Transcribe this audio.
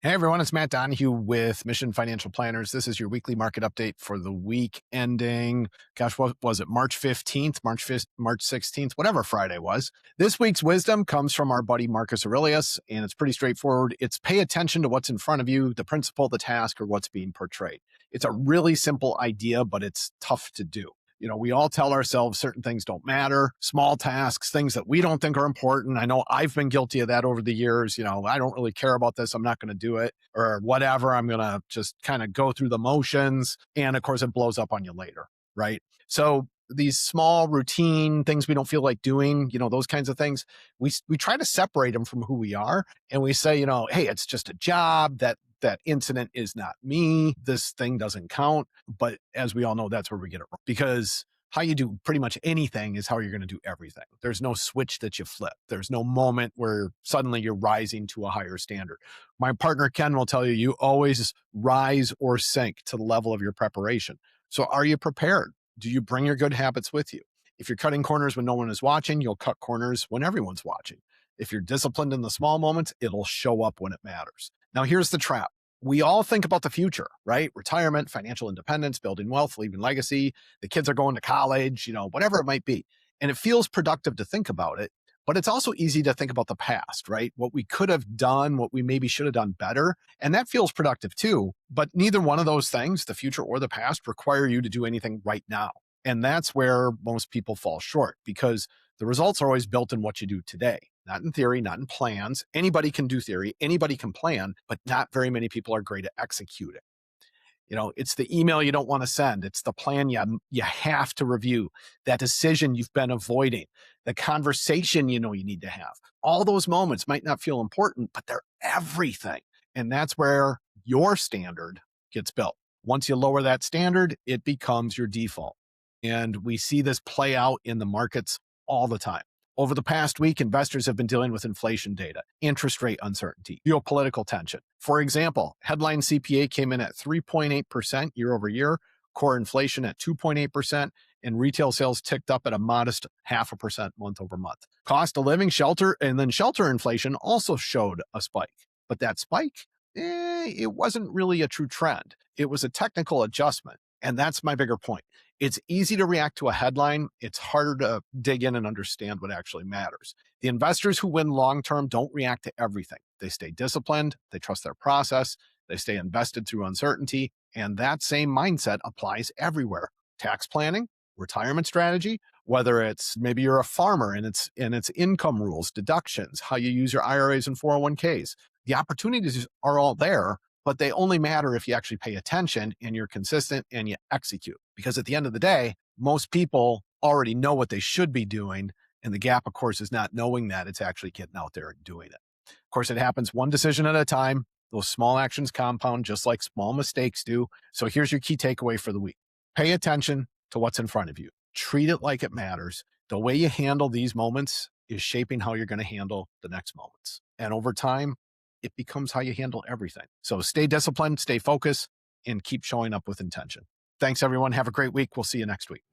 Hey everyone, it's Matt Donahue with Mission Financial Planners. This is your weekly market update for the week ending, gosh, what was it, March 15th, March 5th, March 16th, whatever Friday was. This week's wisdom comes from our buddy Marcus Aurelius, and it's pretty straightforward. It's pay attention to what's in front of you, the principle, the task, or what's being portrayed. It's a really simple idea, but it's tough to do. We all tell ourselves certain things don't matter, small tasks, things that we don't think are important. I know I've been guilty of that over the years. I don't really care about this. I'm not going to do it or whatever. I'm going to just kind of go through the motions. And of course, it blows up on you later, right? So these small routine things we don't feel like doing, those kinds of things, we try to separate them from who we are. And we say, hey, it's just a job. That incident is not me. This thing doesn't count. But as we all know, that's where we get it wrong, because how you do pretty much anything is how you're going to do everything. There's no switch that you flip. There's no moment where suddenly you're rising to a higher standard. My partner, Ken, will tell you, you always rise or sink to the level of your preparation. So are you prepared? Do you bring your good habits with you? If you're cutting corners when no one is watching, you'll cut corners when everyone's watching. If you're disciplined in the small moments, it'll show up when it matters. Now, here's the trap. We all think about the future, right? Retirement, financial independence, building wealth, leaving legacy. The kids are going to college, whatever it might be. And it feels productive to think about it, but it's also easy to think about the past, right? What we could have done, what we maybe should have done better. And that feels productive too. But neither one of those things, the future or the past, require you to do anything right now. And that's where most people fall short, because the results are always built in what you do today, not in theory, not in plans. Anybody can do theory, anybody can plan, but not very many people are great at executing. It's the email you don't want to send. It's the plan you have to review, that decision you've been avoiding, the conversation you need to have. All those moments might not feel important, but they're everything. And that's where your standard gets built. Once you lower that standard, it becomes your default. And we see this play out in the markets all the time. Over the past week, investors have been dealing with inflation data, interest rate uncertainty, geopolitical tension. For example, headline CPI came in at 3.8% year over year, core inflation at 2.8%, and retail sales ticked up at a modest 0.5% month over month. Cost of living, shelter inflation also showed a spike. But that spike, it wasn't really a true trend. It was a technical adjustment. And that's my bigger point. It's easy to react to a headline. It's harder to dig in and understand what actually matters. The investors who win long-term don't react to everything. They stay disciplined. They trust their process. They stay invested through uncertainty. And that same mindset applies everywhere. Tax planning, retirement strategy, whether it's maybe you're a farmer and it's income rules, deductions, how you use your IRAs and 401ks. The opportunities are all there, but they only matter if you actually pay attention and you're consistent and you execute. Because at the end of the day, most people already know what they should be doing. And the gap, of course, is not knowing that. It's actually getting out there and doing it. Of course, it happens one decision at a time. Those small actions compound just like small mistakes do. So here's your key takeaway for the week. Pay attention to what's in front of you. Treat it like it matters. The way you handle these moments is shaping how you're going to handle the next moments. And over time, it becomes how you handle everything. So stay disciplined, stay focused, and keep showing up with intention. Thanks, everyone. Have a great week. We'll see you next week.